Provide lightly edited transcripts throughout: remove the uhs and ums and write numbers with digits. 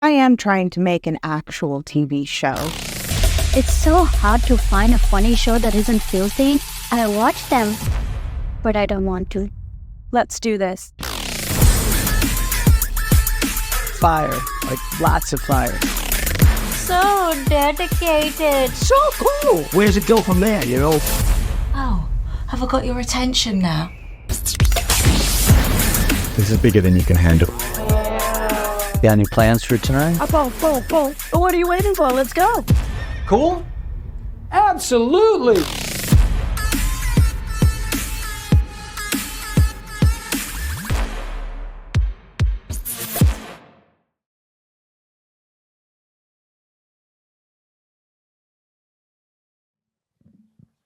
I am trying to make an actual TV show. It's so hard to find a funny show that isn't filthy. I watch them, but I don't want to. Let's do this. Fire, like lots of fire. So dedicated. So cool. Where's it go from there, you know? Oh, have I got your attention now? This is bigger than you can handle. You got any plans for tonight? But what are you waiting for? Let's go. Cool? Absolutely!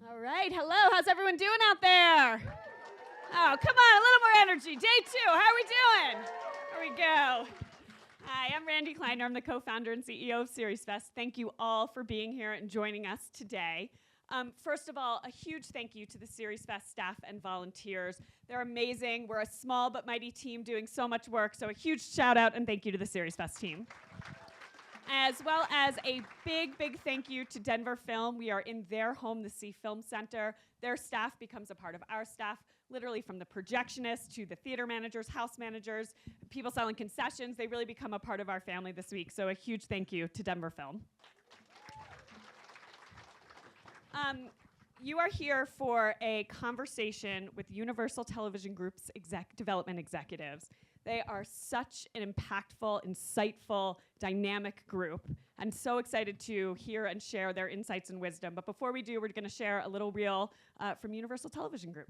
All right, hello, how's everyone doing out there? Oh, come on, a little more energy. Day 2, how are we doing? Here we go. Hi, I'm Randy Kleiner. I'm the co-founder and CEO of SeriesFest. Thank you all for being here and joining us today. First of all, a huge thank you to the SeriesFest staff and volunteers. They're amazing. We're a small but mighty team doing so much work, so a huge shout out and thank you to the SeriesFest team. As well as a big, big thank you to Denver Film. We are in their home, the C Film Center. Their staff becomes a part of our staff, literally from the projectionists to the theater managers, house managers, people selling concessions. They really become a part of our family this week, so a huge thank you to Denver Film. You are here for a conversation with Universal Television Group's development executives. They are such an impactful, insightful, dynamic group. I'm so excited to hear and share their insights and wisdom. But before we do, we're going to share a little reel from Universal Television Group.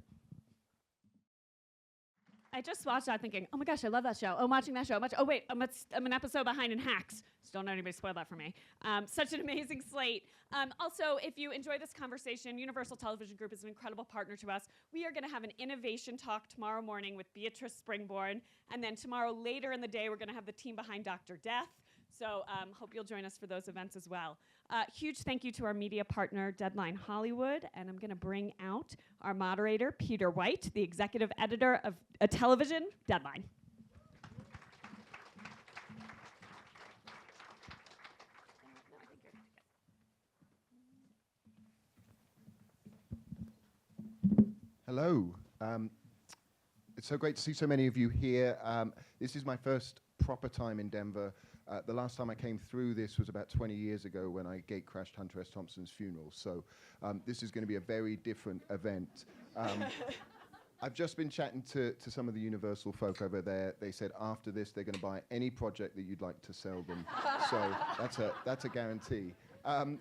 I just watched that thinking, oh my gosh, I love that show. Oh, I'm watching that show. Oh wait, I'm an episode behind in Hacks. So don't let anybody spoil that for me. Such an amazing slate. Also, if you enjoy this conversation, Universal Television Group is an incredible partner to us. We are going to have an innovation talk tomorrow morning with Beatrice Springborn. And then tomorrow later in the day, we're going to have the team behind Dr. Death. So hope you'll join us for those events as well. Huge thank you to our media partner, Deadline Hollywood. And I'm going to bring out our moderator, Peter White, the executive editor of a television, Deadline. Hello. It's so great to see so many of you here. This is my first proper time in Denver. The last time I came through this was about 20 years ago when I gate crashed Hunter S. Thompson's funeral. So this is going to be a very different event. I've just been chatting to some of the Universal folk over there. They said after this they're going to buy any project that you'd like to sell them. So that's a guarantee.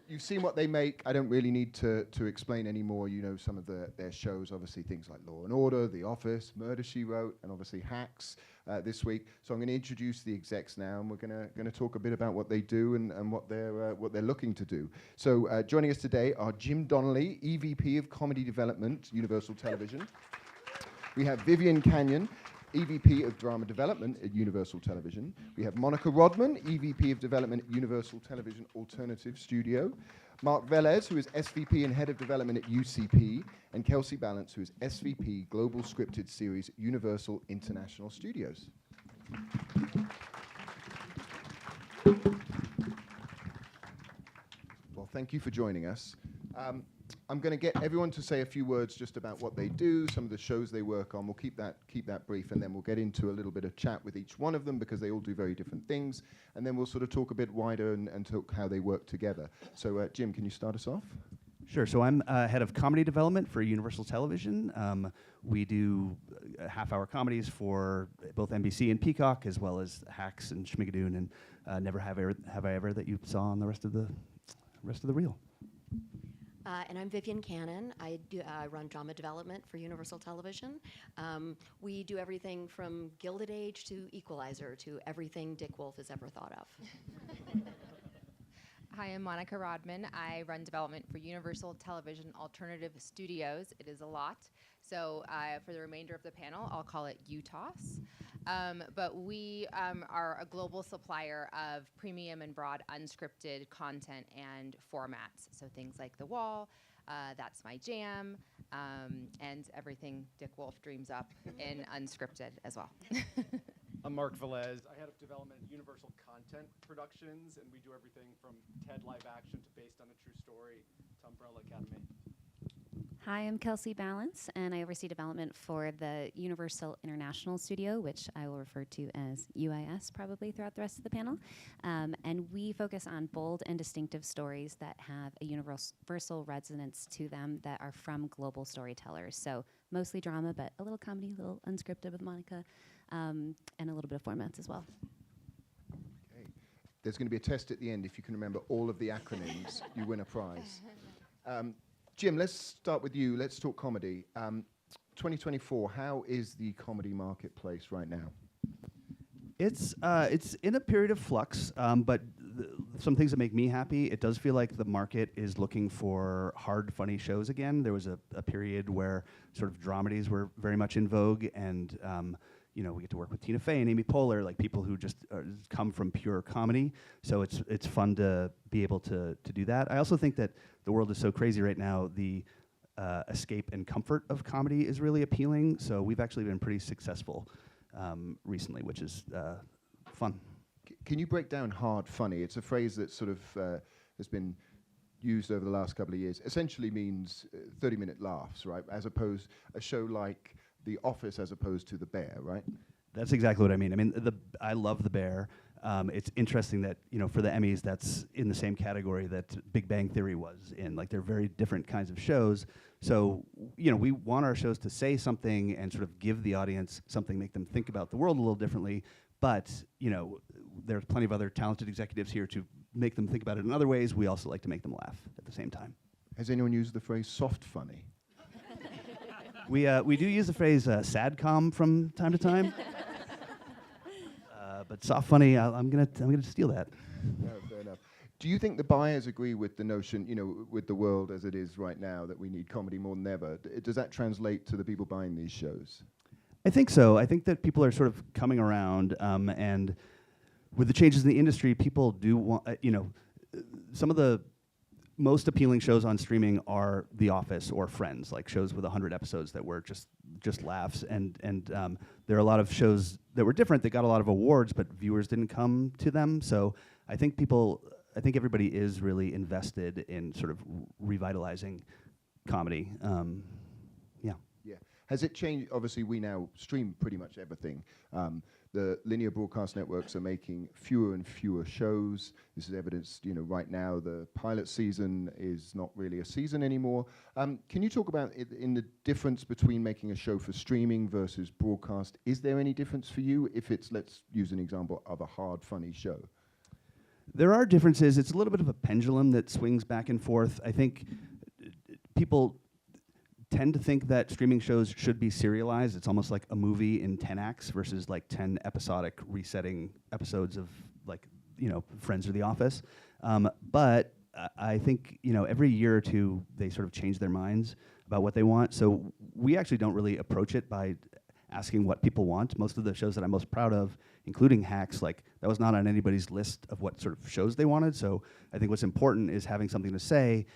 You've seen what they make. I don't really need to explain anymore. You know some of their shows, obviously things like Law and Order, The Office, Murder, She Wrote, and obviously Hacks this week. So I'm going to introduce the execs now, and we're going to talk a bit about what they do and what they're looking to do. So joining us today are Jim Donnelly, EVP of Comedy Development, Universal Television. We have Vivian Canyon, EVP of Drama Development at Universal Television. We have Monica Rodman, EVP of Development at Universal Television Alternative Studio. Marc Velez, who is SVP and Head of Development at UCP. And Kelsey Balance, who is SVP Global Scripted Series at Universal International Studios. Well, thank you for joining us. I'm going to get everyone to say a few words just about what they do, some of the shows they work on. We'll keep that brief, and then we'll get into a little bit of chat with each one of them because they all do very different things. And then we'll sort of talk a bit wider and talk how they work together. So, Jim, can you start us off? Sure. So I'm head of comedy development for Universal Television. We do half-hour comedies for both NBC and Peacock, as well as Hacks and Schmigadoon and Never Have I Ever that you saw on the rest of the reel. And I'm Vivian Cannon. I run drama development for Universal Television. We do everything from Gilded Age to Equalizer to everything Dick Wolf has ever thought of. Hi, I'm Monica Rodman. I run development for Universal Television Alternative Studios. It is a lot. So for the remainder of the panel, I'll call it UTOS. But we are a global supplier of premium and broad unscripted content and formats. So things like The Wall, That's My Jam, and everything Dick Wolf dreams up in unscripted as well. I'm Marc Velez. I head up development at Universal Content Productions, and we do everything from TED live action to based on a true story to Umbrella Academy. Hi, I'm Kelsey Balance, and I oversee development for the Universal International Studio, which I will refer to as UIS probably throughout the rest of the panel. And we focus on bold and distinctive stories that have a universal resonance to them that are from global storytellers. So mostly drama, but a little comedy, a little unscripted with Monica, and a little bit of formats as well. Okay. There's going to be a test at the end. If you can remember all of the acronyms, you win a prize. Jim, let's start with you. Let's talk comedy. 2024, how is the comedy marketplace right now? It's in a period of flux, but some things that make me happy. It does feel like the market is looking for hard, funny shows again. There was a period where sort of dramedies were very much in vogue, and we get to work with Tina Fey and Amy Poehler, like people who just come from pure comedy. So it's fun to be able to do that. I also think that the world is so crazy right now. The escape and comfort of comedy is really appealing. So we've actually been pretty successful recently, which is fun. Can you break down hard funny? It's a phrase that sort of has been used over the last couple of years. Essentially means 30-minute laughs, right? As opposed a show like The Office as opposed to The Bear, right? That's exactly what I mean. I mean, I love The Bear. It's interesting that, for the Emmys, that's in the same category that Big Bang Theory was in. Like, they're very different kinds of shows. So, we want our shows to say something and sort of give the audience something, make them think about the world a little differently. But, there's plenty of other talented executives here to make them think about it in other ways. We also like to make them laugh at the same time. Has anyone used the phrase soft funny? We do use the phrase sadcom from time to time. But soft funny, I'm gonna steal that. No, fair enough. Do you think the buyers agree with the notion, with the world as it is right now, that we need comedy more than ever? Does that translate to the people buying these shows? I think so. I think that people are sort of coming around, and with the changes in the industry, people do want, some of the most appealing shows on streaming are The Office or Friends, like shows with 100 episodes that were just laughs. And there are a lot of shows that were different that got a lot of awards, but viewers didn't come to them. So I think everybody is really invested in sort of revitalizing comedy. Yeah. Has it changed? Obviously, we now stream pretty much everything. The linear broadcast networks are making fewer and fewer shows. This is evidenced, right now the pilot season is not really a season anymore. Can you talk about in the difference between making a show for streaming versus broadcast? Is there any difference for you if it's, let's use an example of a hard, funny show? There are differences. It's a little bit of a pendulum that swings back and forth. I think people tend to think that streaming shows should be serialized. It's almost like a movie in 10 acts versus like 10 episodic resetting episodes of Friends or The Office. But I think, every year or two, they sort of change their minds about what they want. So we actually don't really approach it by asking what people want. Most of the shows that I'm most proud of, including Hacks, that was not on anybody's list of what sort of shows they wanted. So I think what's important is having something to say,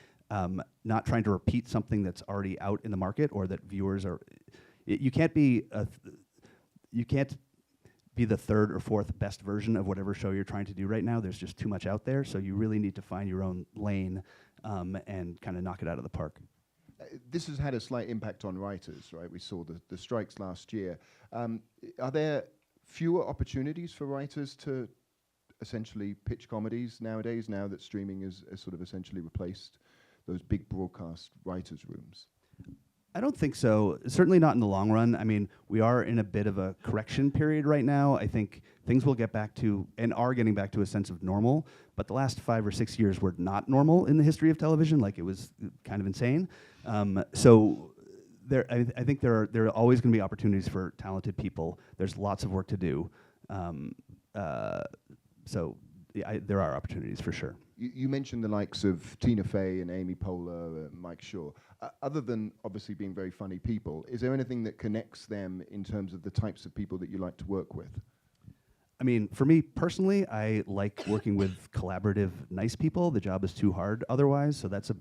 not trying to repeat something that's already out in the market or that viewers are. You can't be the third or fourth best version of whatever show you're trying to do right now. There's just too much out there, so you really need to find your own lane and kind of knock it out of the park. This has had a slight impact on writers, right? We saw the strikes last year. Are there fewer opportunities for writers to essentially pitch comedies nowadays, now that streaming has sort of essentially replaced those big broadcast writers' rooms? I don't think so. Certainly not in the long run. I mean, we are in a bit of a correction period right now. I think things will get back to, and are getting back to, a sense of normal. But the last 5 or 6 years were not normal in the history of television. Like, it was kind of insane. So I think there are always going to be opportunities for talented people. There's lots of work to do. So there are opportunities for sure. You mentioned the likes of Tina Fey and Amy Poehler, Mike Shaw. Other than obviously being very funny people, is there anything that connects them in terms of the types of people that you like to work with? I mean, for me personally, I like working with collaborative, nice people. The job is too hard otherwise, so that's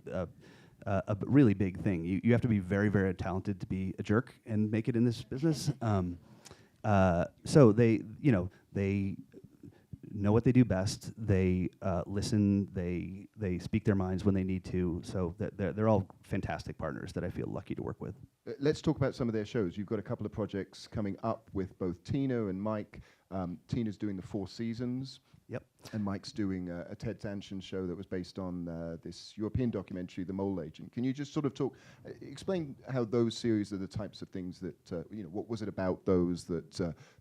a really big thing. You have to be very, very talented to be a jerk and make it in this business. So they, they know what they do best. They listen. They speak their minds when they need to. So they're all fantastic partners that I feel lucky to work with. Let's talk about some of their shows. You've got a couple of projects coming up with both Tina and Mike. Tina's doing the 4 Seasons. Yep. And Mike's doing a Ted Danson show that was based on this European documentary, The Mole Agent. Can you just sort of explain how those series are the types of things that, what was it about those that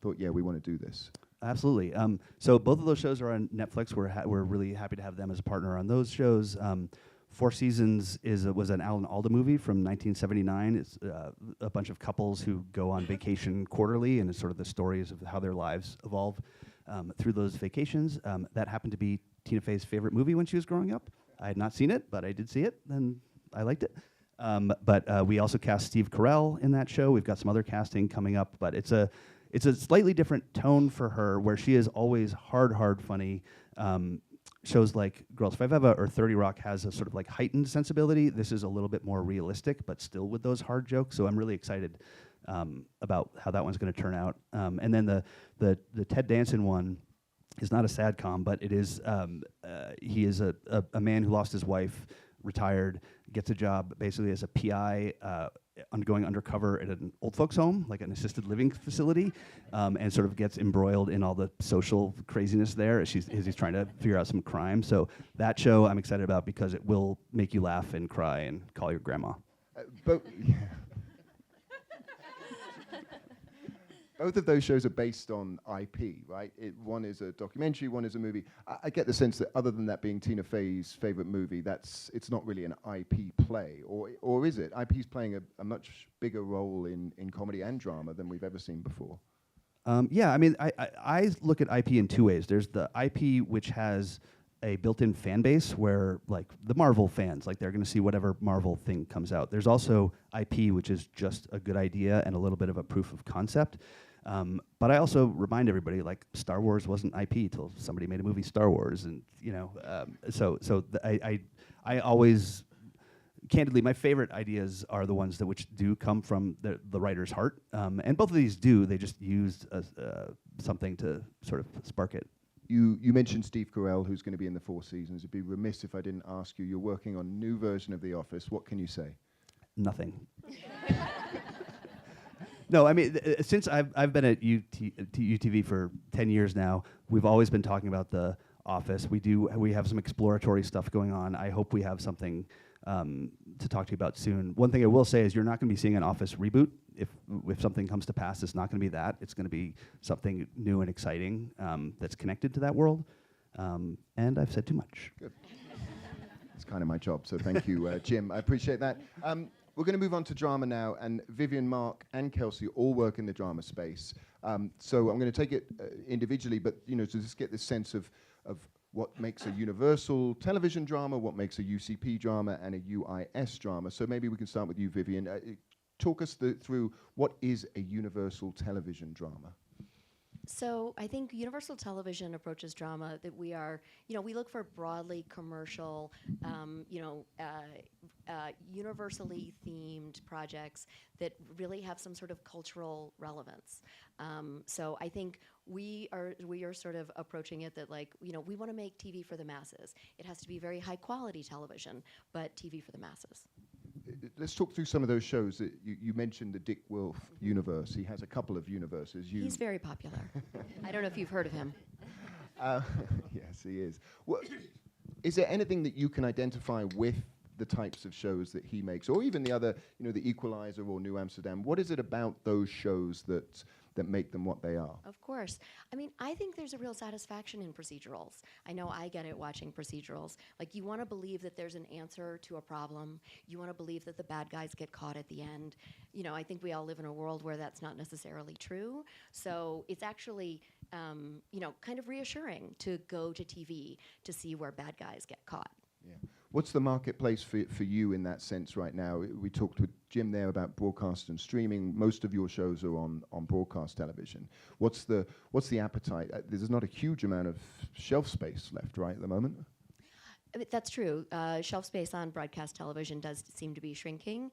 thought, yeah, we want to do this? Absolutely. So both of those shows are on Netflix. We're really happy to have them as a partner on those shows. 4 Seasons was an Alan Alda movie from 1979. It's a bunch of couples who go on vacation quarterly, and it's sort of the stories of how their lives evolve through those vacations. That happened to be Tina Fey's favorite movie when she was growing up. I had not seen it, but I did see it, and I liked it. But we also cast Steve Carell in that show. We've got some other casting coming up, but it's a slightly different tone for her, where she is always hard funny. Shows like Girls 5 Eva or 30 Rock has a sort of like heightened sensibility. This is a little bit more realistic, but still with those hard jokes. So I'm really excited about how that one's going to turn out. And then the Ted Danson one is not a sadcom, but it is. He is a man who lost his wife, retired, gets a job basically as a PI. Going undercover at an old folks home, like an assisted living facility, and sort of gets embroiled in all the social craziness there as he's trying to figure out some crime. So that show I'm excited about because it will make you laugh and cry and call your grandma. Both of those shows are based on IP, right? One is a documentary, one is a movie. I get the sense that other than that being Tina Fey's favorite movie, it's not really an IP play, or is it? IP's playing a much bigger role in comedy and drama than we've ever seen before. Yeah, I mean, I look at IP in 2 ways. There's the IP which has a built-in fan base where, like, the Marvel fans, like, they're going to see whatever Marvel thing comes out. There's also IP which is just a good idea and a little bit of a proof of concept. But I also remind everybody, like, Star Wars wasn't IP till somebody made a movie Star Wars, and I always, candidly, my favorite ideas are the ones which do come from the writer's heart, and both of these do. They just used something to sort of spark it. You mentioned Steve Carell, who's going to be in the 4 Seasons. It'd be remiss if I didn't ask you. You're working on a new version of The Office. What can you say? Nothing. No, I mean, since I've been at UTV for 10 years now, we've always been talking about The Office. We have some exploratory stuff going on. I hope we have something to talk to you about soon. One thing I will say is you're not going to be seeing an Office reboot. If something comes to pass, it's not going to be that. It's going to be something new and exciting that's connected to that world. And I've said too much. Good. It's kind of my job, so thank you, Jim. I appreciate that. We're going to move on to drama now, and Vivian, Marc, and Kelsey all work in the drama space. So I'm going to take it individually, but to just get this sense of what makes a universal television drama, what makes a UCP drama, and a UIS drama. So maybe we can start with you, Vivian. Talk us through what is a universal television drama. So I think Universal Television approaches drama that we look for broadly commercial, universally themed projects that really have some sort of cultural relevance. So I think we are sort of approaching it that, like, we want to make TV for the masses. It has to be very high quality television, but TV for the masses. Let's talk through some of those shows. That you mentioned the Dick Wolf universe. He has a couple of universes. He's very popular. I don't know if you've heard of him. Yes, he is. Well, is there anything that you can identify with the types of shows that he makes, or even the other, the Equalizer or New Amsterdam? What is it about those shows that make them what they are? Of course. I mean, I think there's a real satisfaction in procedurals. I know I get it watching procedurals. Like, you want to believe that there's an answer to a problem. You want to believe that the bad guys get caught at the end. I think we all live in a world where that's not necessarily true. So it's actually, kind of reassuring to go to TV to see where bad guys get caught. Yeah. What's the marketplace for you in that sense right now? We talked with Jim there about broadcast and streaming. Most of your shows are on broadcast television. What's the appetite? There's not a huge amount of shelf space left, right, at the moment? That's true. Shelf space on broadcast television does seem to be shrinking,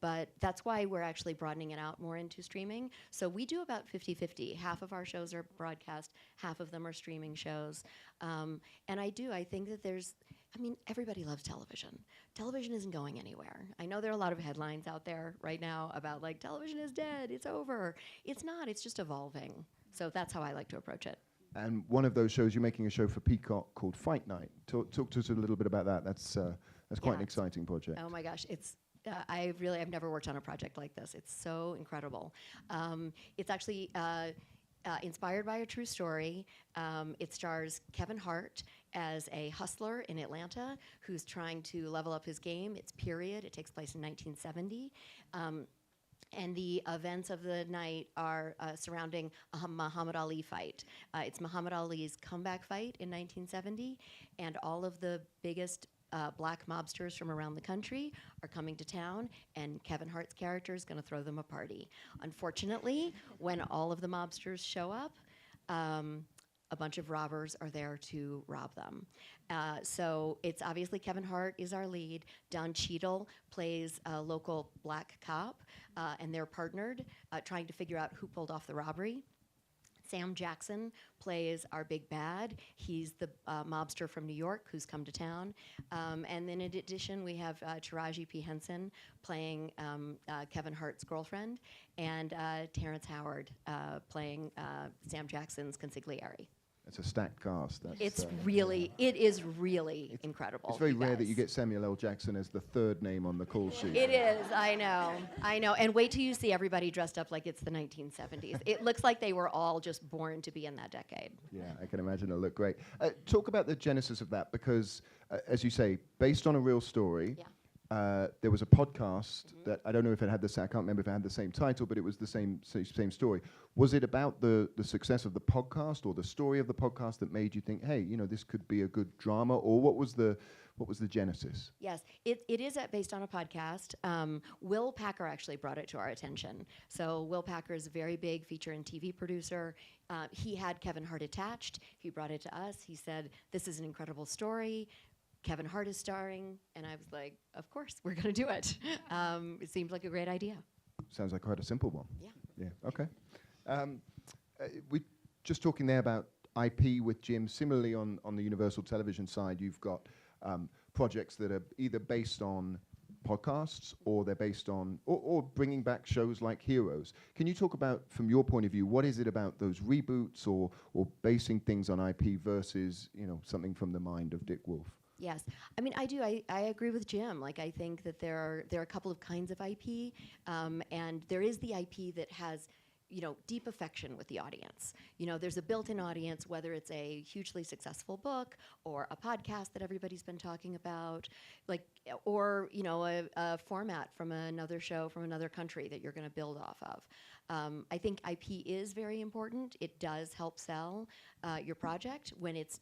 but that's why we're actually broadening it out more into streaming. So we do about 50-50. Half of our shows are broadcast, half of them are streaming shows. And I think that everybody loves television. Television isn't going anywhere. I know there are a lot of headlines out there right now about like, television is dead, it's over. It's not, it's just evolving. So that's how I like to approach it. And one of those shows, you're making a show for Peacock called Fight Night. Talk to us a little bit about that. That's quite an exciting project. Oh my gosh, it's I've never worked on a project like this. It's so incredible. It's actually inspired by a true story. It stars Kevin Hart as a hustler in Atlanta who's trying to level up his game. It's period. It takes place in 1970. And the events of the night are surrounding a Muhammad Ali fight. It's Muhammad Ali's comeback fight in 1970, and all of the biggest black mobsters from around the country are coming to town, and Kevin Hart's character is going to throw them a party. Unfortunately, when all of the mobsters show up, a bunch of robbers are there to rob them. So it's obviously Kevin Hart is our lead. Don Cheadle plays a local black cop, and they're partnered, trying to figure out who pulled off the robbery. Sam Jackson plays our big bad. He's the mobster from New York who's come to town. And then in addition, we have Taraji P. Henson playing Kevin Hart's girlfriend, and Terrence Howard playing Sam Jackson's consigliere. It's a stacked cast. It is really incredible. It's very rare that you get Samuel L. Jackson as the third name on the call sheet. It is, I know. And wait till you see everybody dressed up like it's the 1970s. It looks like they were all just born to be in that decade. Yeah, I can imagine it'll look great. Talk about the genesis of that, because, as you say, based on a real story, there was a podcast that, I don't know if it had I can't remember if it had the same title, but it was the same story. Was it about the success of the podcast or the story of the podcast that made you think, hey, this could be a good drama, or what was the genesis? Yes, it is based on a podcast. Will Packer actually brought it to our attention. So Will Packer is a very big feature and TV producer. He had Kevin Hart attached. He brought it to us. He said, this is an incredible story. Kevin Hart is starring, and I was like, of course, we're going to do it. It seemed like a great idea. Sounds like quite a simple one. Yeah. Yeah, okay. We're just talking there about IP with Jim. Similarly, on the Universal Television side, you've got projects that are either based on podcasts or they're based on, or bringing back shows like Heroes. Can you talk about, from your point of view, what is it about those reboots or basing things on IP versus, something from the mind of Dick Wolf? Yes, I do. I agree with Jim. Like, I think that there are a couple of kinds of IP, and there is the IP that has, deep affection with the audience. There's a built-in audience, whether it's a hugely successful book or a podcast that everybody's been talking about, or a format from another show from another country that you're going to build off of. I think IP is very important. It does help sell your project when it's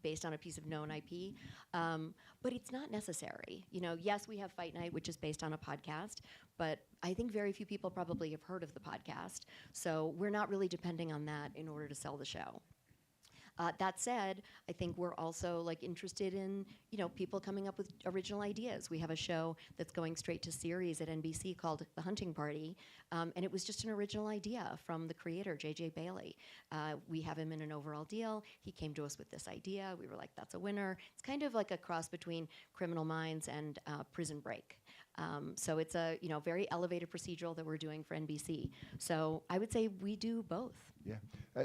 based on a piece of known IP, but it's not necessary. Yes, we have Fight Night, which is based on a podcast, but I think very few people probably have heard of the podcast, so we're not really depending on that in order to sell the show. That said, I think we're also interested in people coming up with original ideas. We have a show that's going straight to series at NBC called The Hunting Party, and it was just an original idea from the creator, J.J. Bailey. We have him in an overall deal. He came to us with this idea. We were like, that's a winner. It's kind of like a cross between Criminal Minds and Prison Break. So it's a very elevated procedural that we're doing for NBC. So I would say we do both. Yeah.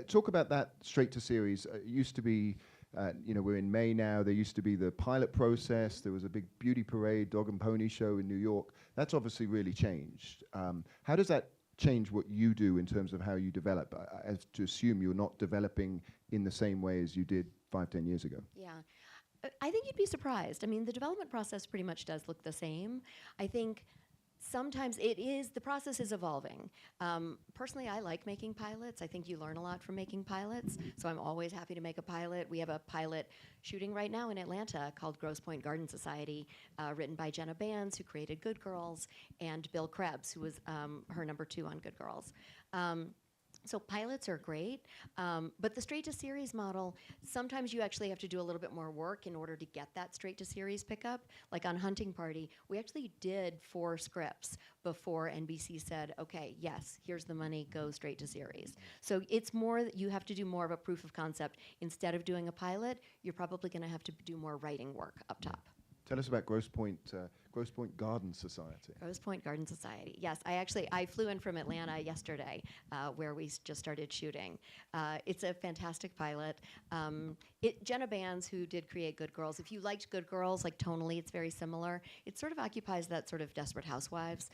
Talk about that straight to series. It used to be, we're in May now. There used to be the pilot process. There was a big beauty parade, dog and pony show in New York. That's obviously really changed. How does that change what you do in terms of how you develop? I have to assume you're not developing in the same way as you did 5-10 years ago. Yeah. I think you'd be surprised. The development process pretty much does look the same. I think sometimes the process is evolving. Personally, I like making pilots. I think you learn a lot from making pilots, so I'm always happy to make a pilot. We have a pilot shooting right now in Atlanta called Grosse Pointe Garden Society, written by Jenna Bands, who created Good Girls, and Bill Krebs, who was her #2 on Good Girls. So pilots are great, but the straight to series model, sometimes you actually have to do a little bit more work in order to get that straight to series pickup. Like on Hunting Party, we actually did 4 scripts before NBC said, okay, yes, here's the money, go straight to series. So it's more that you have to do more of a proof of concept. Instead of doing a pilot, you're probably gonna have to do more writing work up top. Tell us about Grosse Pointe Garden Society. Grosse Pointe Garden Society. Yes, I flew in from Atlanta yesterday, where we just started shooting. It's a fantastic pilot. Jenna Bans, who did create Good Girls, if you liked Good Girls, like tonally, it's very similar. It sort of occupies that sort of Desperate Housewives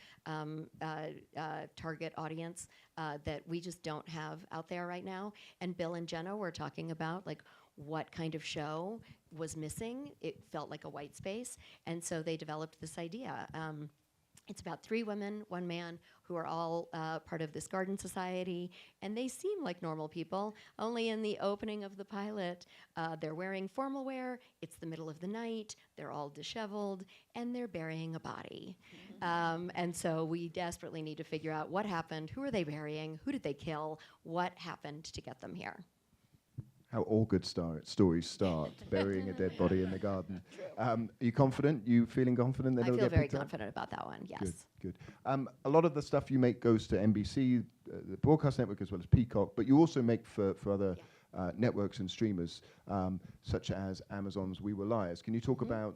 target audience that we just don't have out there right now. And Bill and Jenna were talking about like what kind of show was missing. It felt like a white space, and so they developed this idea. It's about 3 women, 1 man, who are all part of this garden society, and they seem like normal people, only in the opening of the pilot, they're wearing formal wear, it's the middle of the night, they're all disheveled, and they're burying a body. And so we desperately need to figure out what happened, who are they burying, who did they kill, what happened to get them here. How all good stories start, burying a dead body in the garden. Are you confident? You feeling confident that I it'll feel get very picked up? confident about that one, yes. Good. A lot of the stuff you make goes to NBC, the broadcast network, as well as Peacock, but you also make for other networks and streamers, such as Amazon's We Were Liars. Can you talk about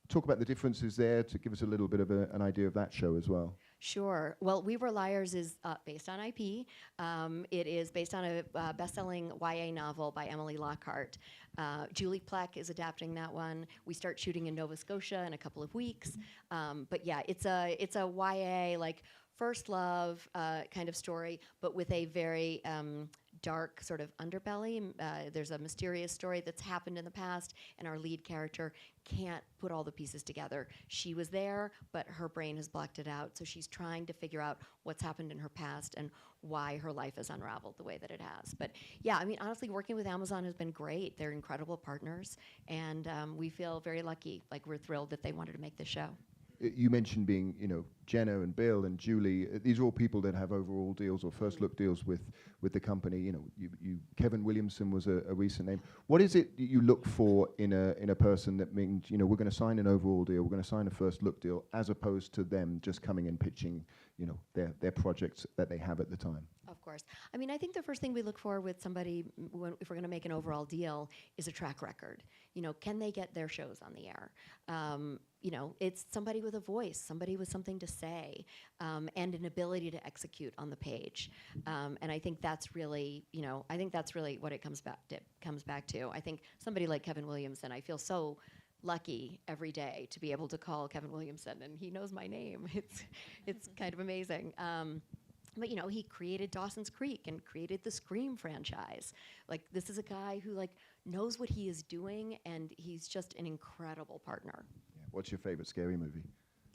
the differences there to give us a little bit of an idea of that show as well? Sure. Well, We Were Liars is based on IP. It is based on a best-selling YA novel by Emily Lockhart. Julie Plec is adapting that one. We start shooting in Nova Scotia in a couple of weeks. But yeah, it's a YA, like first love kind of story, but with a very dark sort of underbelly. There's a mysterious story that's happened in the past, and our lead character can't put all the pieces together. She was there, but her brain has blocked it out, so she's trying to figure out what's happened in her past and why her life has unraveled the way that it has. But yeah, I mean, honestly, working with Amazon has been great. They're incredible partners, and we feel very lucky. Like, we're thrilled that they wanted to make this show. You mentioned being, Jenna and Bill and Julie. These are all people that have overall deals or first look deals with the company. Kevin Williamson was a recent name. What is it that you look for in a person that means, we're going to sign an overall deal, we're going to sign a first look deal, as opposed to them just coming and pitching, their projects that they have at the time? Of course. I mean, I think the first thing we look for with somebody, if we're going to make an overall deal, is a track record. Can they get their shows on the air? It's somebody with a voice, somebody with something to say, and an ability to execute on the page. And I think that's really, what it comes back to. I think somebody like Kevin Williamson, I feel so lucky every day to be able to call Kevin Williamson, and he knows my name. It's kind of amazing. But he created Dawson's Creek and created the Scream franchise. Like, this is a guy who knows what he is doing, and he's just an incredible partner. Yeah. What's your favorite scary movie?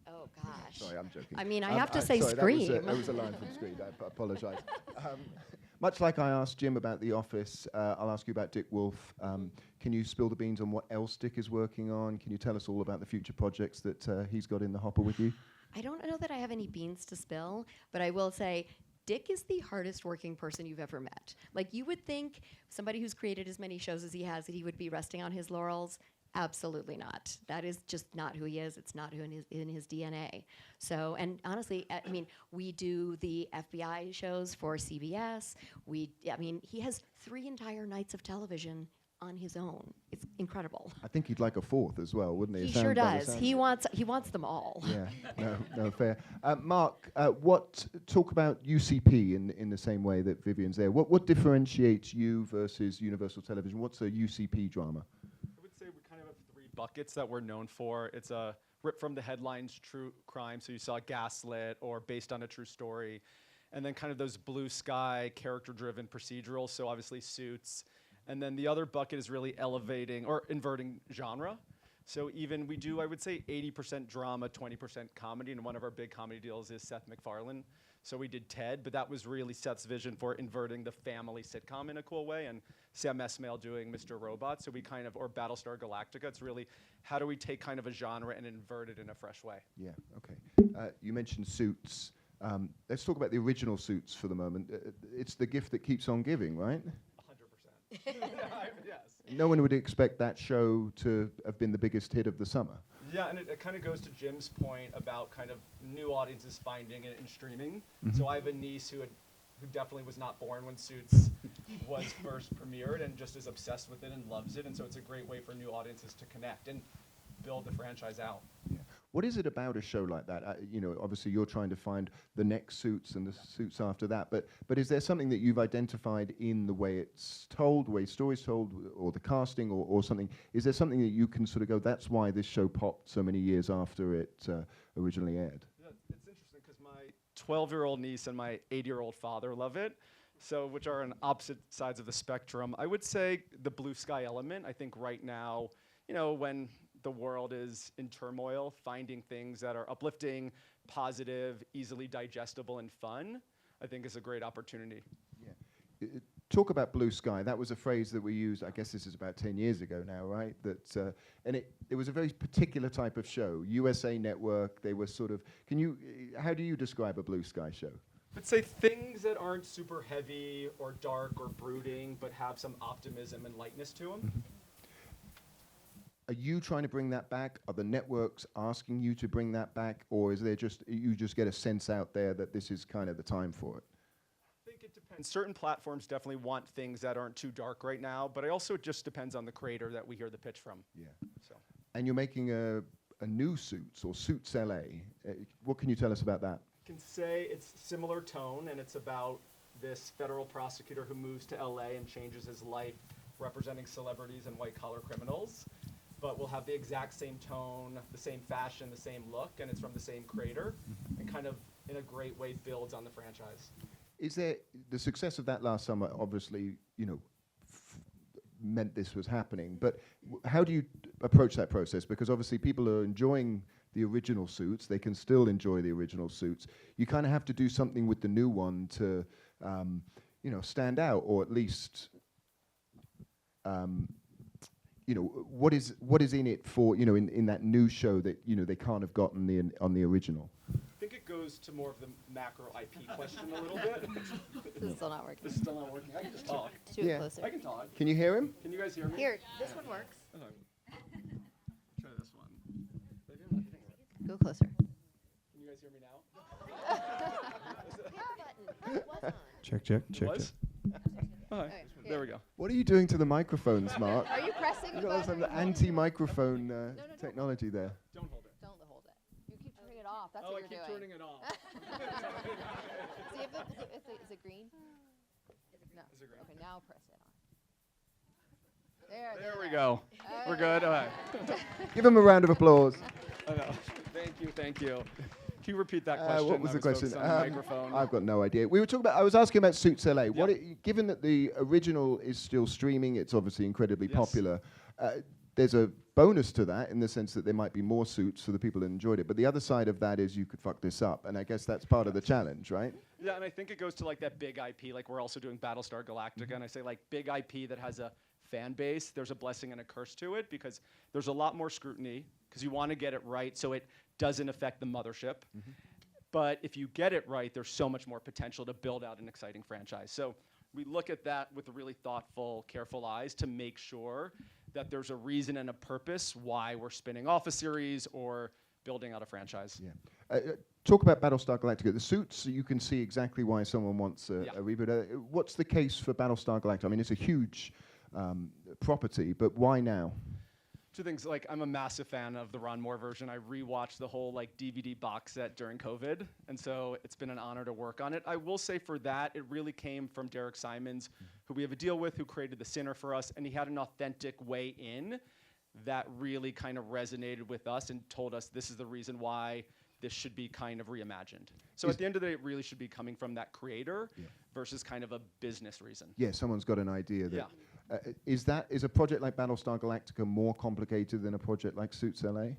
Oh gosh. Sorry, I'm joking. I mean, I have to say Scream. That was a line from Scream. I apologize. Much like I asked Jim about The Office, I'll ask you about Dick Wolf. Can you spill the beans on what else Dick is working on? Can you tell us all about the future projects that he's got in the hopper with you? I don't know that I have any beans to spill, but I will say Dick is the hardest working person you've ever met. Like, you would think somebody who's created as many shows as he has, that he would be resting on his laurels. Absolutely not. That is just not who he is. It's not who in his DNA. So, and honestly, I mean, we do the FBI shows for CBS. He has 3 entire nights of television on his own. It's incredible. I think he'd like a 4th as well, wouldn't he? He sure does. He wants them all. Yeah, no, fair. Marc, talk about UCP in the same way that Vivian's there. What differentiates you versus Universal Television? What's a UCP drama? I would say we kind of have 3 buckets that we're known for. It's a rip from the headlines, true crime, so you saw Gaslit or based on a true story, and then kind of those blue sky, character-driven procedurals, so obviously Suits. And then the other bucket is really elevating or inverting genre. So even we do, I would say, 80% drama, 20% comedy, and one of our big comedy deals is Seth MacFarlane. So we did Ted, but that was really Seth's vision for inverting the family sitcom in a cool way, and Sam Esmail doing Mr. Robot. So we kind of, or Battlestar Galactica, it's really how do we take kind of a genre and invert it in a fresh way. Yeah, okay. You mentioned Suits. Let's talk about the original suits for the moment. It's the gift that keeps on giving, right? 100%. Yes. No one would expect that show to have been the biggest hit of the summer. Yeah, and it kind of goes to Jim's point about kind of new audiences finding it in streaming. Mhm. So I have a niece who definitely was not born when Suits was first premiered and just is obsessed with it and loves it. And so it's a great way for new audiences to connect and build the franchise out. Yeah. What is it about a show like that? You know, obviously you're trying to find the next Suits and the Suits after that, but is there something that you've identified in the way it's told, the way story's told, or the casting, or something? Is there something that you can sort of go, that's why this show popped so many years after it originally aired? Yeah, it's interesting because my 12-year-old niece and my 8-year-old father love it, so which are on opposite sides of the spectrum. I would say the blue sky element. I think right now, you know, when the world is in turmoil, finding things that are uplifting, positive, easily digestible, and fun, I think is a great opportunity. Yeah. Talk about blue sky. That was a phrase that we used, I guess this is about 10 years ago now, right? That and it was a very particular type of show. USA Network, they were sort of, how do you describe a blue sky show? I'd say things that aren't super heavy or dark or brooding, but have some optimism and lightness to them. Mm-hmm. Are you trying to bring that back? Are the networks asking you to bring that back? Or is there you just get a sense out there that this is kind of the time for it? I think it depends. Certain platforms definitely want things that aren't too dark right now, but it just depends on the creator that we hear the pitch from. Yeah. So. And you're making a new Suits, or Suits LA. What can you tell us about that? I can say it's similar tone, and it's about this federal prosecutor who moves to LA and changes his life representing celebrities and white-collar criminals. But we'll have the exact same tone, the same fashion, the same look, and it's from the same creator, and kind of in a great way builds on the franchise. Is there the success of that last summer? Obviously, you know, meant this was happening. But how do you approach that process? Because obviously, people are enjoying the original Suits; they can still enjoy the original Suits. You kind of have to do something with the new one to, you know, stand out, or at least. You know, what is in it for, you know, in that new show that, you know, they can't have gotten on the original? I think it goes to more of the macro IP question a little bit. This is still not working. This is still not working. I can just talk. Too closer. I can talk. Can you hear him? Can you guys hear me? Here, this one works. Try this one. Go closer. Can you guys hear me now? Check. Was? Okay, there we go. What are you doing to the microphones, Marc? Are you pressing You've got some anti-microphone technology there. Don't hold it. Don't hold it. You keep turning it off. That's Oh, what I you're keep doing. turning it off. See if is it green? No. Is it green? Okay, now press it on. There we go. We're good. All right. Give him a round of applause. I know. Thank you. Can you repeat that question? What was the question? On the microphone. I've got no idea. We were talking about. I was asking about Suits LA. Given that the original is still streaming, it's obviously incredibly popular. There's a bonus to that in the sense that there might be more Suits for the people that enjoyed it. But the other side of that is you could fuck this up, and I guess that's part of the challenge, right? Yeah, and I think it goes to like that big IP. Like we're also doing Battlestar Galactica, and I say like big IP that has a fan base. There's a blessing and a curse to it because there's a lot more scrutiny because you want to get it right so it doesn't affect the mothership. But if you get it right, there's so much more potential to build out an exciting franchise. So we look at that with really thoughtful, careful eyes to make sure that there's a reason and a purpose why we're spinning off a series or building out a franchise. Yeah. Talk about Battlestar Galactica. The Suits, you can see exactly why someone wants a reboot. What's the case for Battlestar Galactica? I mean, it's a huge property, but why now? Two things, like I'm a massive fan of the Ron Moore version. I rewatched the whole like DVD box set during COVID, and so it's been an honor to work on it. I will say for that, it really came from Derek Simons, who we have a deal with, who created The Sinner for us, and he had an authentic way in that really kind of resonated with us and told us this is the reason why this should be kind of reimagined. So at the end of the day, it really should be coming from that creator versus kind of a business reason. Yeah, someone's got an idea that. Is a project like Battlestar Galactica more complicated than a project like Suits LA? I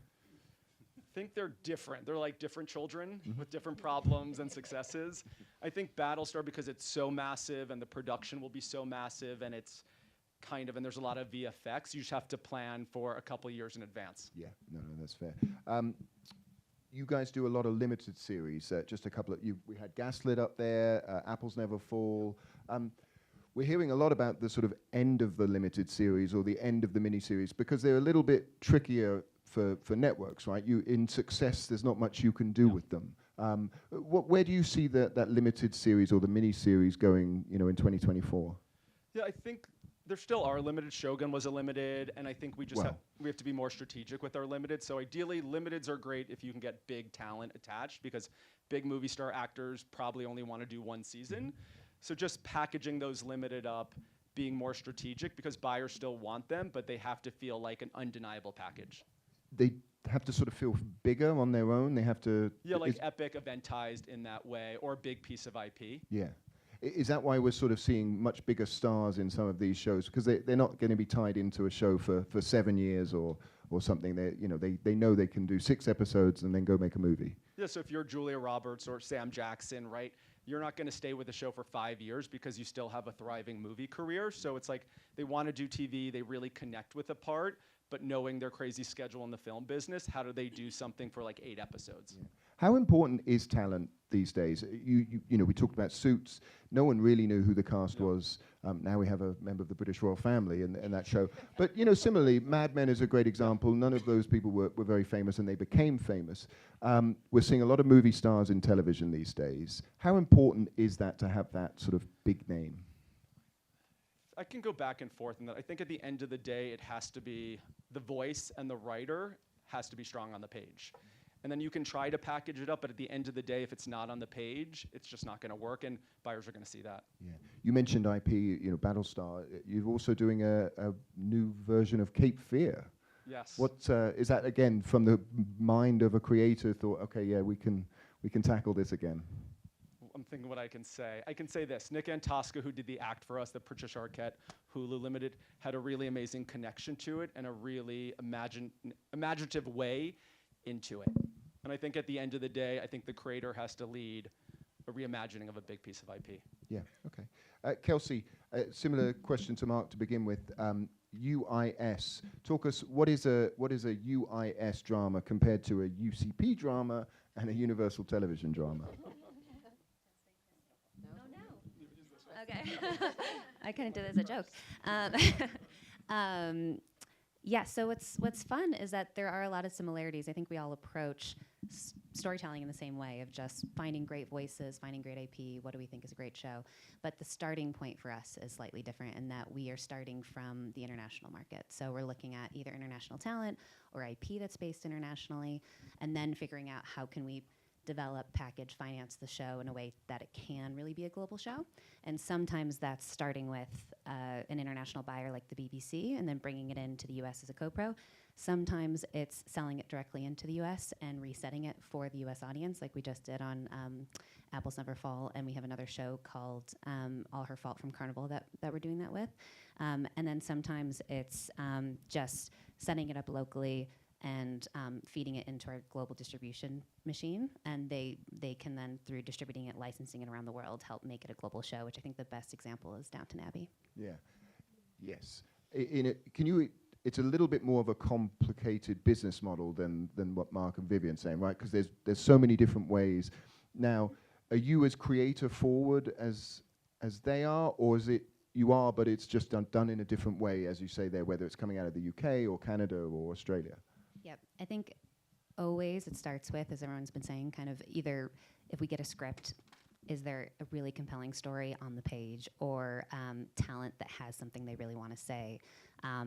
think they're different. They're like different children with different problems and successes. I think Battlestar, because it's so massive and the production will be so massive and it's kind of, and there's a lot of VFX, you just have to plan for a couple years in advance. Yeah, no, that's fair. you guys do a lot of limited series. Just a couple of we had Gaslit up there. Apples Never Fall. We're hearing a lot about the sort of end of the limited series or the end of the miniseries because they're a little bit trickier for networks, right? In success, there's not much you can do with them. Where do you see that limited series or the mini-series going, in 2024? Yeah, I think there still are limited. Shogun was a limited, and I think we just have to be more strategic with our limited. So ideally, limiteds are great if you can get big talent attached because big movie star actors probably only want to do one season. So just packaging those limited up, being more strategic because buyers still want them, but they have to feel like an undeniable package. They have to sort of feel bigger on their own. They have to... Yeah, like epic, eventized in that way, or a big piece of IP. Yeah. Is that why we're sort of seeing much bigger stars in some of these shows? Because they're not going to be tied into a show for 7 years or something. They know they can do 6 episodes and then go make a movie. Yeah, so if you're Julia Roberts or Sam Jackson, right, you're not going to stay with the show for 5 years because you still have a thriving movie career. So it's like they want to do TV, they really connect with the part, but knowing their crazy schedule in the film business, how do they do something for like 8 episodes? Yeah. How important is talent these days? We talked about Suits. No one really knew who the cast was. Now we have a member of the British royal family in that show. But similarly, Mad Men is a great example. None of those people were very famous, and they became famous. We're seeing a lot of movie stars in television these days. How important is that to have that sort of big name? I can go back and forth in that. I think at the end of the day, it has to be the voice and the writer has to be strong on the page. And then you can try to package it up, but at the end of the day, if it's not on the page, it's just not going to work, and buyers are going to see that. Yeah. You mentioned IP, Battlestar. You're also doing a new version of Cape Fear. Yes. What is that again from the mind of a creator? Thought, okay, yeah, we can tackle this again. I'm thinking what I can say. I can say this. Nick Antosca, who did the act for us, the Patricia Arquette Hulu Limited, had a really amazing connection to it and a really imaginative way into it. And I think at the end of the day, I think the creator has to lead a reimagining of a big piece of IP. Yeah, okay. Kelsey, similar question to Marc to begin with. UIS. Talk us, what is a UIS drama compared to a UCP drama and a Universal Television drama? Okay. I couldn't do this as a joke. Yeah, so what's fun is that there are a lot of similarities. I think we all approach storytelling in the same way of just finding great voices, finding great IP, what do we think is a great show. But the starting point for us is slightly different in that we are starting from the international market. So we're looking at either international talent or IP that's based internationally, and then figuring out how can we develop, package, finance the show in a way that it can really be a global show. And sometimes that's starting with an international buyer like the BBC and then bringing it into the US as a co-pro. Sometimes it's selling it directly into the US and resetting it for the US audience like we just did on Apples Never Fall, and we have another show called All Her Fault from Carnival that we're doing that with. And then sometimes it's just setting it up locally and feeding it into our global distribution machine. And they can then, through distributing it, licensing it around the world, help make it a global show, which I think the best example is Downton Abbey. Yeah. Yes. It's a little bit more of a complicated business model than what Marc and Vivian saying, right? Because there's so many different ways. Now, are you as creator forward as they are, or is it you are, but it's just done in a different way, as you say there, whether it's coming out of the UK or Canada or Australia? Yep. I think always it starts with, as everyone's been saying, kind of either if we get a script, is there a really compelling story on the page or talent that has something they really want to say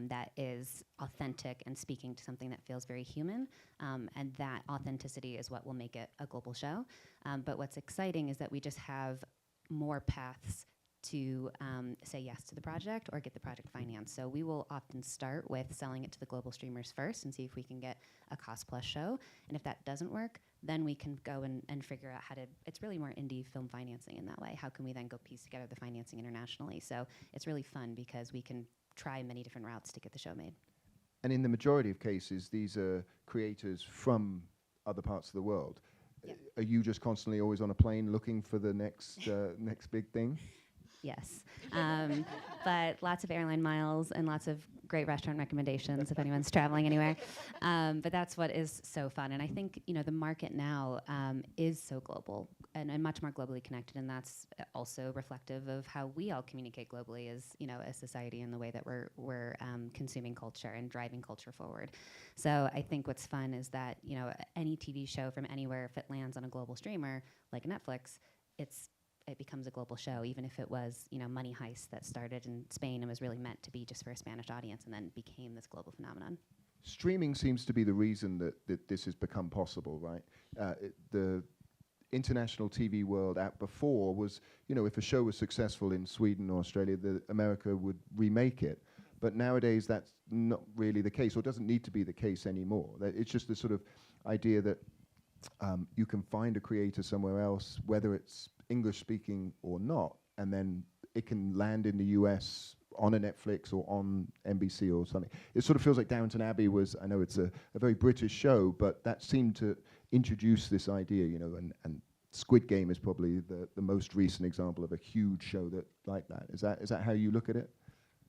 that is authentic and speaking to something that feels very human, and that authenticity is what will make it a global show. But what's exciting is that we just have more paths to say yes to the project or get the project financed. So we will often start with selling it to the global streamers first and see if we can get a cost-plus show. And if that doesn't work, then we can go and figure out how to, it's really more indie film financing in that way. How can we then go piece together the financing internationally? So it's really fun because we can try many different routes to get the show made. And in the majority of cases, these are creators from other parts of the world. Yep. Are you just constantly always on a plane looking for the next next big thing? yes. But lots of airline miles and lots of great restaurant recommendations if anyone's traveling anywhere. But that's what is so fun. And I think, the market now is so global and much more globally connected. And that's also reflective of how we all communicate globally as, a society in the way that we're consuming culture and driving culture forward. So I think what's fun is that, any TV show from anywhere, if it lands on a global streamer like Netflix, it becomes a global show, even if it was, Money Heist that started in Spain and was really meant to be just for a Spanish audience and then became this global phenomenon. Streaming seems to be the reason that this has become possible, right? The international TV world out before was, if a show was successful in Sweden or Australia, America would remake it. But nowadays that's not really the case, or doesn't need to be the case anymore. It's just the sort of idea that you can find a creator somewhere else, whether it's English speaking or not, and then it can land in the US on a Netflix or on NBC or something. It sort of feels like Downton Abbey was, I know it's a very British show, but that seemed to introduce this idea, and Squid Game is probably the most recent example of a huge show like that. Is that how you look at it?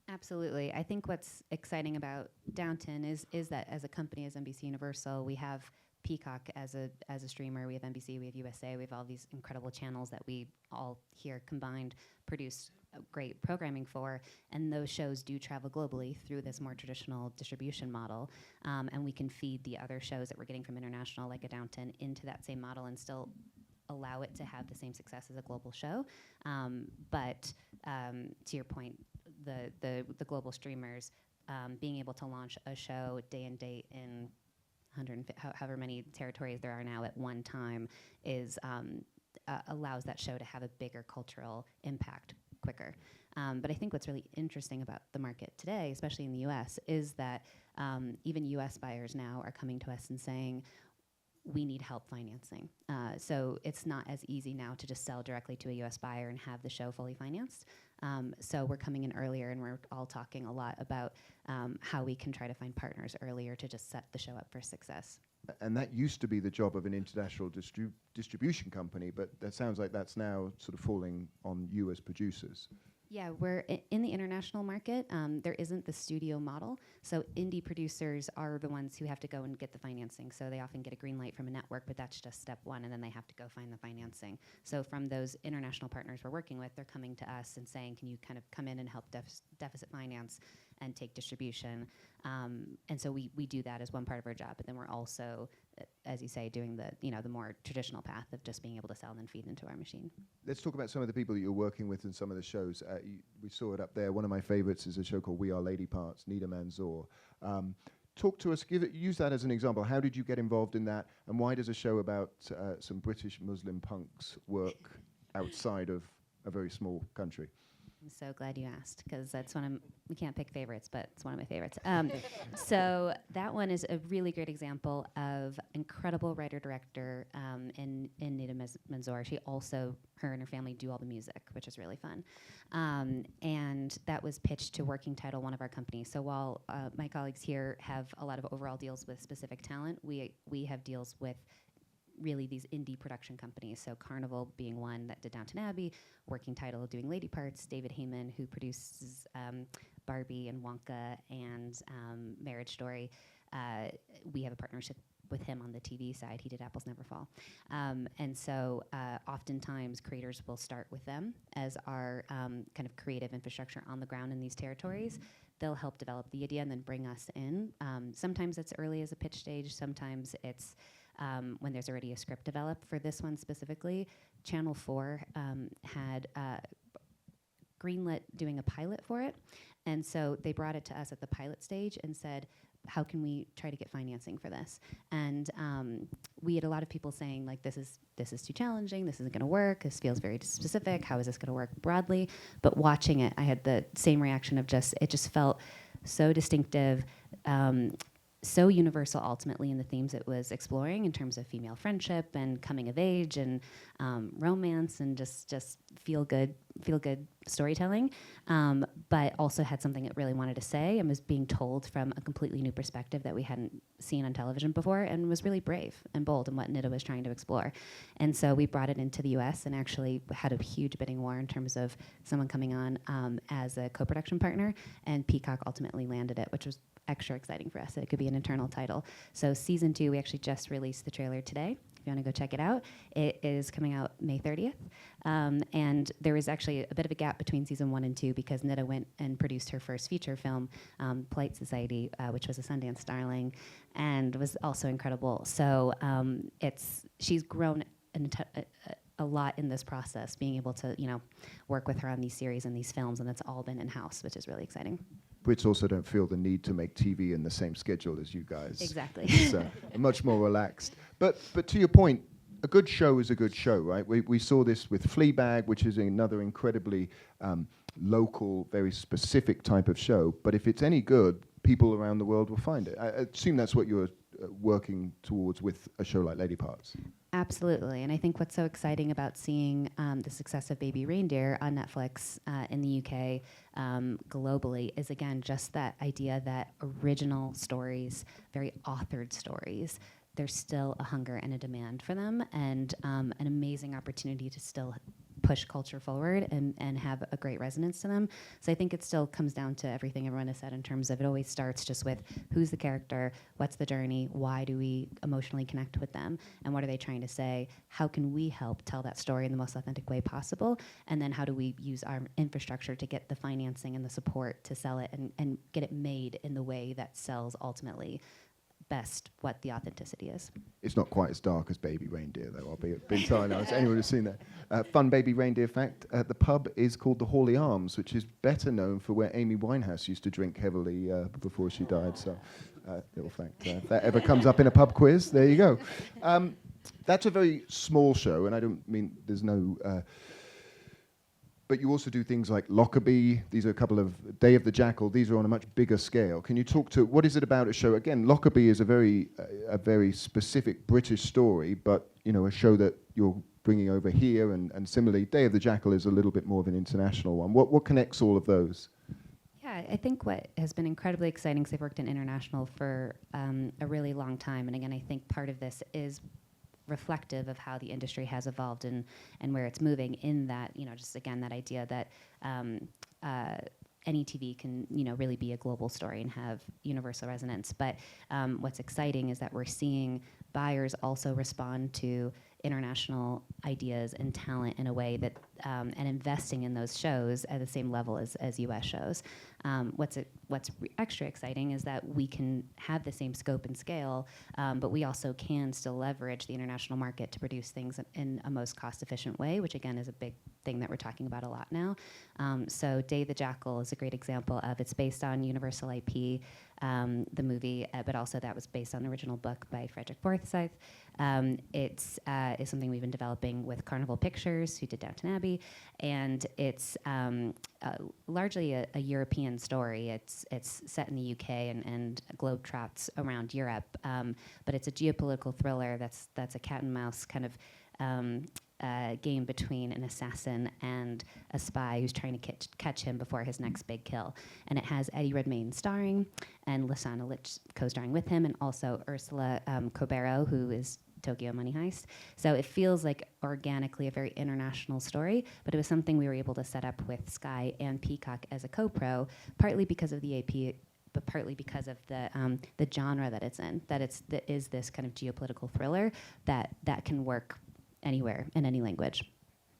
Absolutely. I think what's exciting about Downton is that as a company, as NBC Universal, we have Peacock as a streamer, we have NBC, we have USA, we have all these incredible channels that we all here combined produce great programming for, and those shows do travel globally through this more traditional distribution model, and we can feed the other shows that we're getting from international, like a Downton, into that same model and still allow it to have the same success as a global show. But to your point, the global streamers being able to launch a show day and date in however many territories there are now at one time allows that show to have a bigger cultural impact quicker. But I think what's really interesting about the market today, especially in the US, is that even US buyers now are coming to us and saying, we need help financing. So it's not as easy now to just sell directly to a US buyer and have the show fully financed. So we're coming in earlier, and we're all talking a lot about how we can try to find partners earlier to just set the show up for success. And that used to be the job of an international distribution company, but that sounds like that's now sort of falling on you as producers. Yeah, we're in the international market. There isn't the studio model, so indie producers are the ones who have to go and get the financing. So they often get a green light from a network, but that's just step one, and then they have to go find the financing. So from those international partners we're working with, they're coming to us and saying, can you kind of come in and help deficit finance and take distribution? And so we do that as one part of our job, but then we're also, as you say, doing the more traditional path of just being able to sell and then feed into our machine. Let's talk about some of the people that you're working with in some of the shows. We saw it up there. One of my favorites is a show called We Are Lady Parts, Nida Manzoor. Talk to us, use that as an example. How did you get involved in that, and why does a show about some British Muslim punks work outside of a very small country? I'm so glad you asked, because that's we can't pick favorites, but it's one of my favorites. So that one is a really great example of incredible writer-director in Nida Manzoor. She also, her and her family do all the music, which is really fun. And that was pitched to Working Title, one of our companies. So while my colleagues here have a lot of overall deals with specific talent, we have deals with really these indie production companies. So Carnival being one that did Downton Abbey, Working Title doing Lady Parts, David Heyman, who produces Barbie and Wonka and Marriage Story. We have a partnership with him on the TV side. He did Apples Never Fall. And so oftentimes creators will start with them as our kind of creative infrastructure on the ground in these territories. They'll help develop the idea and then bring us in. Sometimes it's early as a pitch stage. Sometimes it's when there's already a script developed. For this one specifically, Channel 4 had greenlit doing a pilot for it. And so they brought it to us at the pilot stage and said, how can we try to get financing for this? And we had a lot of people saying, like, this is too challenging, this isn't gonna work, this feels very specific, how is this gonna work broadly? But watching it, I had the same reaction of it just felt so distinctive. so universal ultimately in the themes it was exploring in terms of female friendship and coming of age and romance and just feel good storytelling, but also had something it really wanted to say and was being told from a completely new perspective that we hadn't seen on television before, and was really brave and bold in what NIDA was trying to explore. And so we brought it into the US and actually had a huge bidding war in terms of someone coming on as a co-production partner, and Peacock ultimately landed it, which was extra exciting for us. It could be an internal title. So season 2, we actually just released the trailer today. If you want to go check it out, it is coming out May 30th. And there was actually a bit of a gap between season 1 and 2 because Nida went and produced her first feature film, Polite Society, which was a Sundance darling, and was also incredible. So she's grown a lot in this process, being able to work with her on these series and these films, and it's all been in-house, which is really exciting. Brits also don't feel the need to make TV in the same schedule as you guys. Exactly. It's much more relaxed. But to your point, a good show is a good show, right? We saw this with Fleabag, which is another incredibly local, very specific type of show. But if it's any good, people around the world will find it. I assume that's what you're working towards with a show like Lady Parts. Absolutely, and I think what's so exciting about seeing the success of Baby Reindeer on Netflix in the UK globally is, again, just that idea that original stories, very authored stories, there's still a hunger and a demand for them, and an amazing opportunity to still push culture forward and have a great resonance to them. So I think it still comes down to everything everyone has said in terms of it always starts just with who's the character, what's the journey, why do we emotionally connect with them, and what are they trying to say? How can we help tell that story in the most authentic way possible? And then how do we use our infrastructure to get the financing and the support to sell it and get it made in the way that sells ultimately best what the authenticity is. It's not quite as dark as Baby Reindeer, though. I'll be entirely honest. Anyone who's seen that. Fun Baby Reindeer fact, the pub is called the Hawley Arms, which is better known for where Amy Winehouse used to drink heavily before she died. So, little fact. If that ever comes up in a pub quiz, there you go. That's a very small show, and I don't mean there's no... but you also do things like Lockerbie. These are a couple of Day of the Jackal. These are on a much bigger scale. Can you talk to what is it about a show? Again, Lockerbie is a very specific British story, but a show that you're bringing over here, and similarly, Day of the Jackal is a little bit more of an international one. What connects all of those? Yeah, I think what has been incredibly exciting, because I've worked in international for a really long time, and again, I think part of this is reflective of how the industry has evolved and where it's moving, in that, just again, that idea that any TV can, really be a global story and have universal resonance. But what's exciting is that we're seeing buyers also respond to international ideas and talent in a way that, and investing in those shows at the same level as US shows. What's extra exciting is that we can have the same scope and scale, but we also can still leverage the international market to produce things in a most cost-efficient way, which again is a big thing that we're talking about a lot now. So Day the Jackal is a great example of, it's based on Universal IP, the movie, but also that was based on the original book by Frederick Forsyth. It's is something we've been developing with Carnival Pictures, who did Downton Abbey, and it's largely a European story. It's set in the UK and globetrots around Europe, but it's a geopolitical thriller that's a cat and mouse kind of game between an assassin and a spy who's trying to catch him before his next big kill. And it has Eddie Redmayne starring, and Lashana Litch co-starring with him, and also Ursula Cobero, who is Tokyo Money Heist. So it feels like organically a very international story, but it was something we were able to set up with Sky and Peacock as a co-pro, partly because of the AP, but partly because of the genre that it's in, that is this kind of geopolitical thriller that can work anywhere in any language.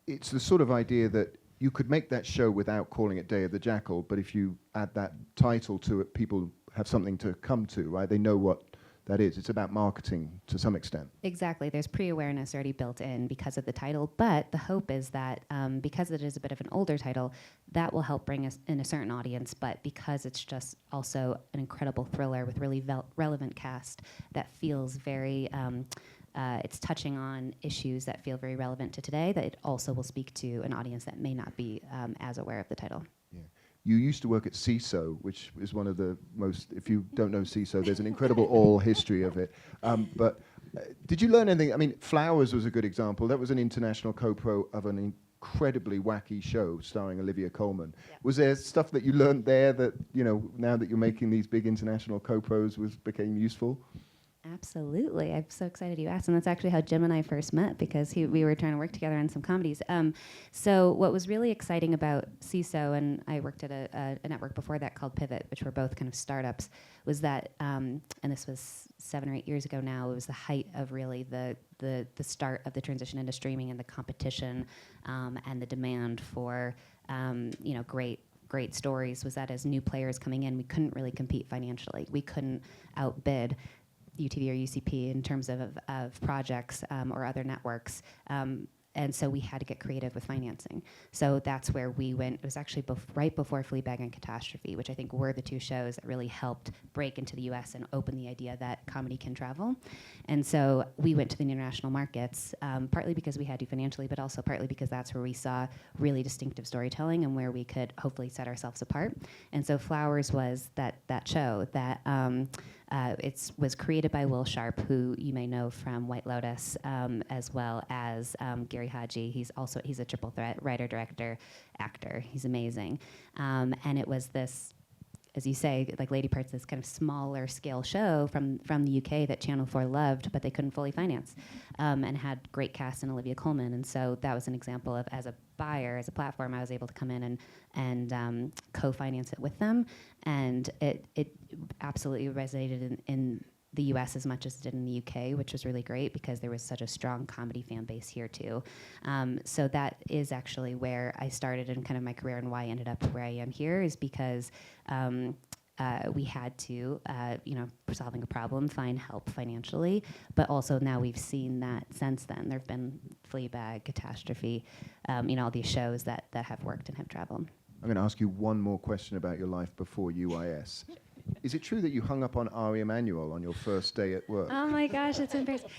It's the sort of idea that you could make that show without calling it Day of the Jackal, but if you add that title to it, people have something to come to, right? They know what that is. It's about marketing to some extent. Exactly. There's pre-awareness already built in because of the title, but the hope is that because it is a bit of an older title, that will help bring us in a certain audience, but because it's just also an incredible thriller with really relevant cast that feels very... it's touching on issues that feel very relevant to today, that it also will speak to an audience that may not be as aware of the title. Yeah. you used to work at CISO, which is one of the most, if you don't know CISO, there's an incredible oral history of it. But did you learn anything? I mean, Flowers was a good example. That was an international co-pro of an incredibly wacky show starring Olivia Colman. Yep. Was there stuff that you learned there that, you know, now that you're making these big international co-pros became useful? Absolutely. I'm so excited you asked. And that's actually how Jim and I first met, because we were trying to work together on some comedies. So what was really exciting about CISO, and I worked at a network before that called Pivot, which were both kind of startups, was that, and this was 7 or 8 years ago now, it was the height of really the start of the transition into streaming and the competition and the demand for, you know, great stories, was that as new players coming in, we couldn't really compete financially. We couldn't outbid UTV or UCP in terms of projects or other networks. And so we had to get creative with financing. So that's where we went. It was actually right before Fleabag and Catastrophe, which I think were the 2 shows that really helped break into the US and open the idea that comedy can travel. And so we went to the international markets, partly because we had to financially, but also partly because that's where we saw really distinctive storytelling and where we could hopefully set ourselves apart. And so Flowers was that show that it was created by Will Sharp, who you may know from White Lotus, as well as Gary Haji. He's a triple threat writer, director, actor. He's amazing. And it was this, as you say, like Lady Parts, this kind of smaller scale show from the UK that Channel 4 loved, but they couldn't fully finance, and had great cast in Olivia Colman. And so that was an example of, as a buyer, as a platform, I was able to come in and co-finance it with them. And it absolutely resonated in the US as much as it did in the UK, which was really great because there was such a strong comedy fan base here too. So that is actually where I started in kind of my career, and why I ended up where I am here is because we had to, you know, solving a problem, find help financially, but also now we've seen that since then. There have been Fleabag, Catastrophe, you know, all these shows that have worked and have traveled. I'm going to ask you one more question about your life before UIS. Is it true that you hung up on Ari Emanuel on your first day at work? Oh my gosh, it's embarrassing.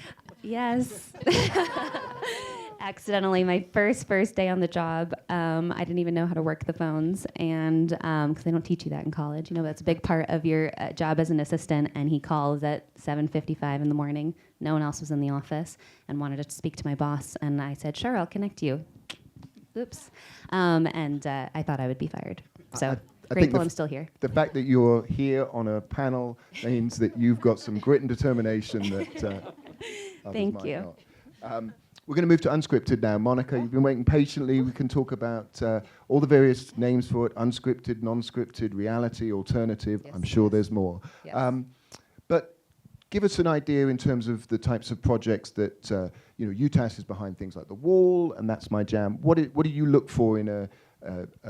Yes. Accidentally, my first day on the job, I didn't even know how to work the phones, and because they don't teach you that in college. You know, that's a big part of your job as an assistant, and he calls at 7:55 in the morning. No one else was in the office and wanted to speak to my boss, and I said, sure, I'll connect you. Oops. And I thought I would be fired. So I grateful I'm still here. The fact that you're here on a panel means that you've got some grit and determination that others Thank might you. not. We're going to move to unscripted now. Monica, you've been waiting patiently. We can talk about all the various names for it: unscripted, non-scripted, reality, alternative. Yes. I'm sure there's more. Yes. But give us an idea in terms of the types of projects that, you know, UTAS is behind things like The Wall, and That's My Jam. What do you look for in a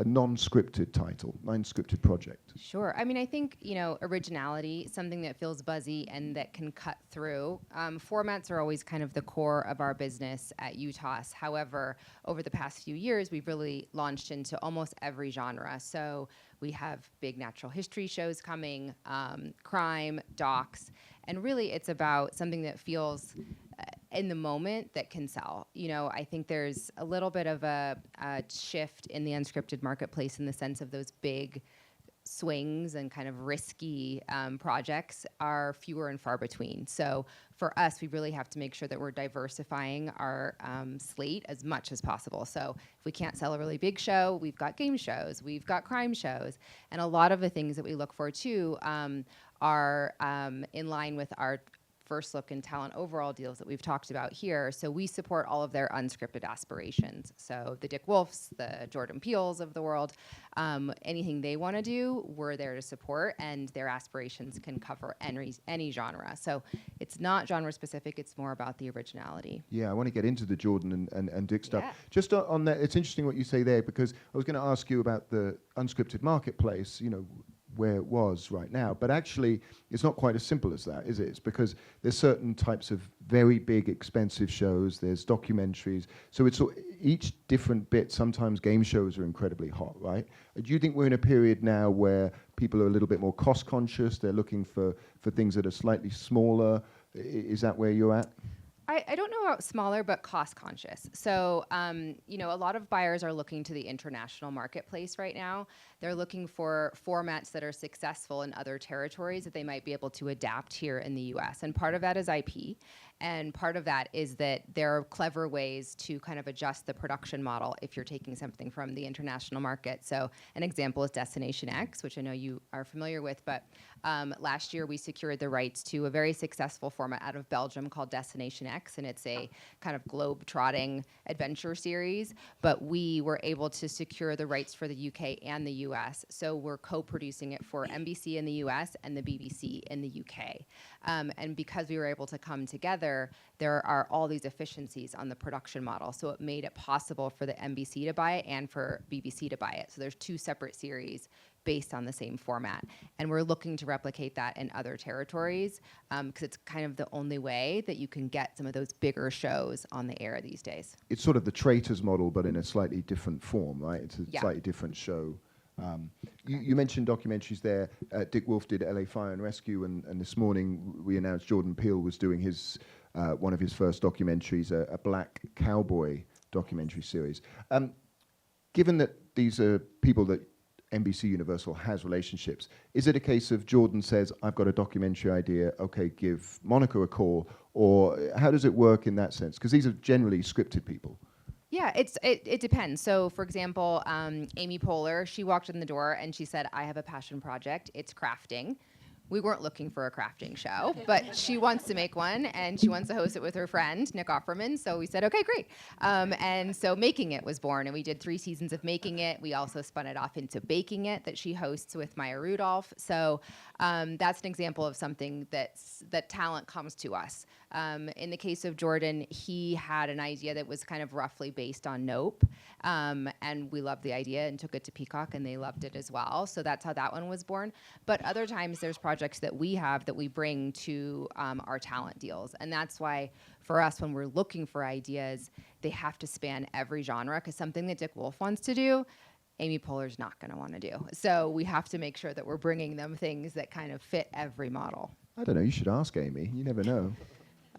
non-scripted title, non-scripted project? Sure. I mean, I think, you know, originality, something that feels buzzy and that can cut through. Formats are always kind of the core of our business at UTAS. However, over the past few years, we've really launched into almost every genre. So we have big natural history shows coming, crime, docs, and really it's about something that feels in the moment that can sell. You know, I think there's a little bit of a shift in the unscripted marketplace in the sense of those big swings and kind of risky projects are fewer and far between. So for us, we really have to make sure that we're diversifying our slate as much as possible. So if we can't sell a really big show, we've got game shows, we've got crime shows, and a lot of the things that we look for too are in line with our first look and talent overall deals that we've talked about here. So we support all of their unscripted aspirations. So the Dick Wolfs, the Jordan Peels of the world, anything they want to do, we're there to support, and their aspirations can cover any genre. So it's not genre specific, it's more about the originality. Yeah, I want to get into the Jordan and Dick stuff. Yeah. Just on that, it's interesting what you say there, because I was going to ask you about the unscripted marketplace, you know, where it was right now. But actually, it's not quite as simple as that, is it? It's because there's certain types of very big, expensive shows. There's documentaries. So it's each different bit. Sometimes game shows are incredibly hot, right? Do you think we're in a period now where people are a little bit more cost conscious? They're looking for things that are slightly smaller. Is that where you're at? I don't know about smaller, but cost conscious. So, you know, a lot of buyers are looking to the international marketplace right now. They're looking for formats that are successful in other territories that they might be able to adapt here in the US. And part of that is IP. And part of that is that there are clever ways to kind of adjust the production model if you're taking something from the international market. So an example is Destination X, which I know you are familiar with, but last year we secured the rights to a very successful format out of Belgium called Destination X, and it's a kind of globe-trotting adventure series, but we were able to secure the rights for the UK and the US, so we're co-producing it for NBC in the US and the BBC in the UK. And because we were able to come together, there are all these efficiencies on the production model, so it made it possible for the NBC to buy it and for BBC to buy it. So there's 2 separate series based on the same format. And we're looking to replicate that in other territories because it's kind of the only way that you can get some of those bigger shows on the air these days. It's sort of the Traitors model, but in a slightly different form, right? It's a slightly different show. You mentioned documentaries there. Dick Wolf did LA Fire and Rescue, and this morning we announced Jordan Peele was doing his one of his first documentaries, a black cowboy documentary series. Given that these are people that NBC Universal has relationships, is it a case of Jordan says, I've got a documentary idea, okay, give Monica a call, or how does it work in that sense? Because these are generally scripted people. Yeah, it depends. So, for example, Amy Poehler, she walked in the door and she said, I have a passion project. It's crafting. We weren't looking for a crafting show, but she wants to make one, and she wants to host it with her friend, Nick Offerman. So we said, okay, great. And so Making It was born, and we did 3 seasons of Making It. We also spun it off into Baking It that she hosts with Maya Rudolph. So that's an example of something that talent comes to us. In the case of Jordan, he had an idea that was kind of roughly based on Nope, and we loved the idea and took it to Peacock, and they loved it as well. So that's how that one was born. But other times there's projects that we have that we bring to our talent deals, and that's why for us when we're looking for ideas, they have to span every genre, because something that Dick Wolf wants to do, Amy Poehler's not going to want to do. So we have to make sure that we're bringing them things that kind of fit every model. I don't know, you should ask Amy, you never know.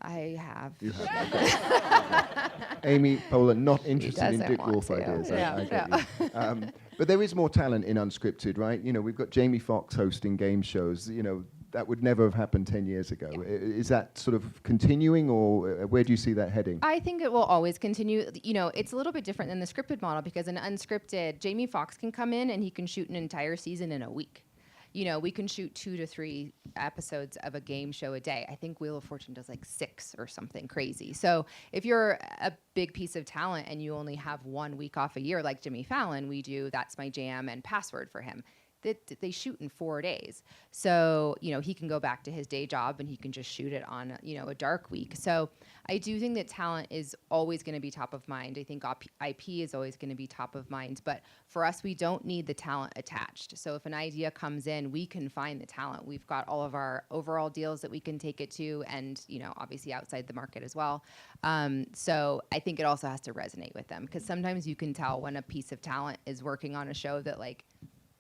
I have. You have, okay. Amy Poehler, not interested in Dick Wolf ideas. Yeah, I get you. But there is more talent in unscripted, right? You know, we've got Jamie Foxx hosting game shows. You know, that would never have happened 10 years ago. Yeah. Is that sort of continuing, or where do you see that heading? I think it will always continue. You know, it's a little bit different than the scripted model, because in unscripted, Jamie Foxx can come in and he can shoot an entire season in a week. You know, we can shoot 2 to 3 episodes of a game show a day. I think Wheel of Fortune does like 6 or something crazy. So if you're a big piece of talent and you only have 1 week off a year, like Jimmy Fallon, we do That's My Jam and Password for him. They shoot in 4 days. So, you know, he can go back to his day job and he can just shoot it on, you know, a dark week. So I do think that talent is always going to be top of mind. I think IP is always going to be top of mind. But for us, we don't need the talent attached. So if an idea comes in, we can find the talent. We've got all of our overall deals that we can take it to, and, you know, obviously outside the market as well. So I think it also has to resonate with them, because sometimes you can tell when a piece of talent is working on a show that, like,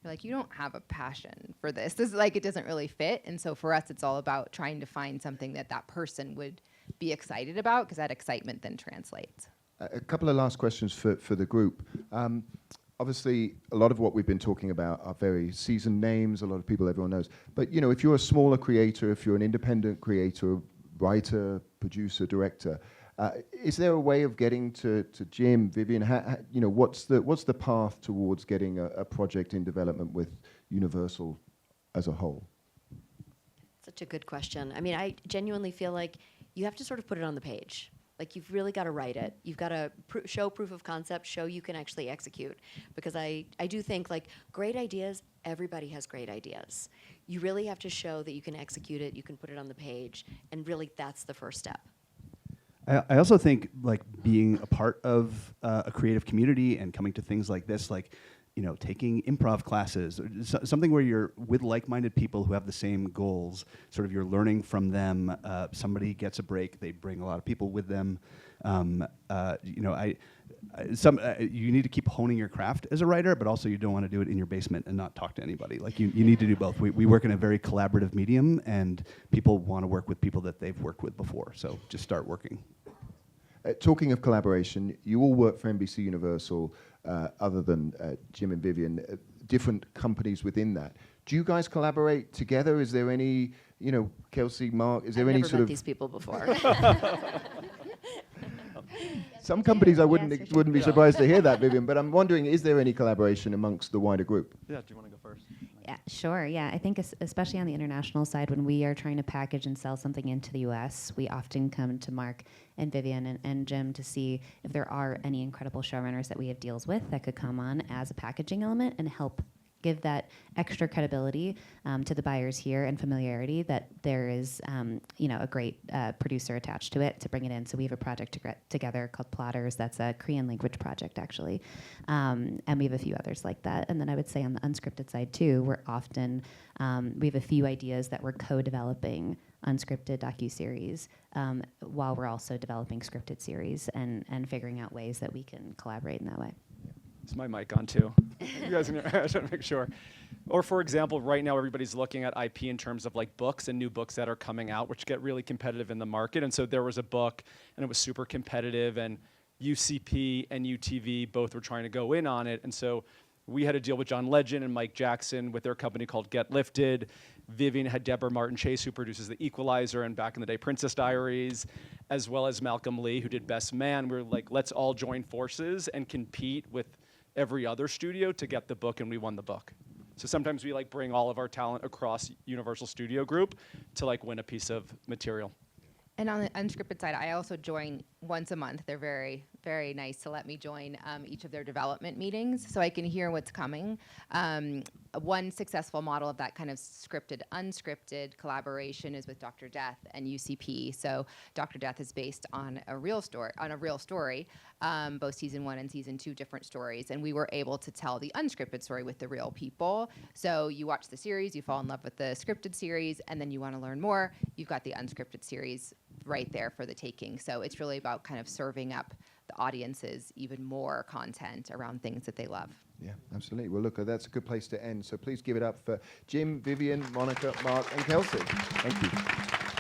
you're like, you don't have a passion for this. This is like, it doesn't really fit. And so for us, it's all about trying to find something that that person would be excited about, because that excitement then translates. A couple of last questions for the group. Obviously, a lot of what we've been talking about are very seasoned names, a lot of people everyone knows. But, you know, if you're a smaller creator, if you're an independent creator, writer, producer, director, is there a way of getting to Jim, Vivian? You know, what's the path towards getting a project in development with Universal as a whole? Such a good question. I mean, I genuinely feel like you have to sort of put it on the page. Like, you've really got to write it. You've got to show proof of concept, show you can actually execute. Because I do think, like, great ideas, everybody has great ideas. You really have to show that you can execute it, you can put it on the page, and really that's the first step. I also think, like, being a part of a creative community and coming to things like this, like, you know, taking improv classes, or something where you're with like-minded people who have the same goals, sort of you're learning from them. Somebody gets a break, they bring a lot of people with them. You know, you need to keep honing your craft as a writer, but also you don't want to do it in your basement and not talk to anybody. Like, you need to do both. We work in a very collaborative medium, and people want to work with people that they've worked with before, so just start working. talking of collaboration, you all work for NBC Universal, other than Jim and Vivian, different companies within that. Do you guys collaborate together? Is there any, you know, Kelsey, Marc, is there any sort of... I've never met these people before. Some companies I wouldn't be surprised to hear that, Vivian, but I'm wondering, is there any collaboration amongst the wider group? Yeah, do you want to go first? Yeah, sure. Yeah, I think especially on the international side, when we are trying to package and sell something into the U.S., we often come to Marc and Vivian and Jim to see if there are any incredible showrunners that we have deals with that could come on as a packaging element and help give that extra credibility to the buyers here and familiarity that there is, you know, a great producer attached to it to bring it in. So we have a project together called Plotters. That's a Korean language project, actually. And we have a few others like that. And then I would say on the unscripted side, too, we're often, we have a few ideas that we're co-developing unscripted docuseries while we're also developing scripted series and figuring out ways that we can collaborate in that way. Is my mic on too? You guys, I trying to make sure. Or for example, right now everybody's looking at IP in terms of like books and new books that are coming out, which get really competitive in the market. And so there was a book, and it was super competitive, and UCP and UTV both were trying to go in on it. And so we had a deal with John Legend and Mike Jackson with their company called Get Lifted. Vivian had Deborah Martin Chase, who produces The Equalizer and back in the day Princess Diaries, as well as Malcolm Lee, who did Best Man. We were like, let's all join forces and compete with every other studio to get the book, and we won the book. So sometimes we like bring all of our talent across Universal Studio Group to like win a piece of material. And on the unscripted side, I also join once a month. They're very, very nice to let me join each of their development meetings so I can hear what's coming. One successful model of that kind of scripted, unscripted collaboration is with Dr. Death and UCP. So Dr. Death is based on a real story, both season 1 and season 2 different stories. And we were able to tell the unscripted story with the real people. So you watch the series, you fall in love with the scripted series, and then you want to learn more. You've got the unscripted series right there for the taking. So it's really about kind of serving up the audiences even more content around things that they love. Yeah, absolutely. Well, look, that's a good place to end. So please give it up for Jim, Vivian, Monica, Marc, and Kelsey. Thank you.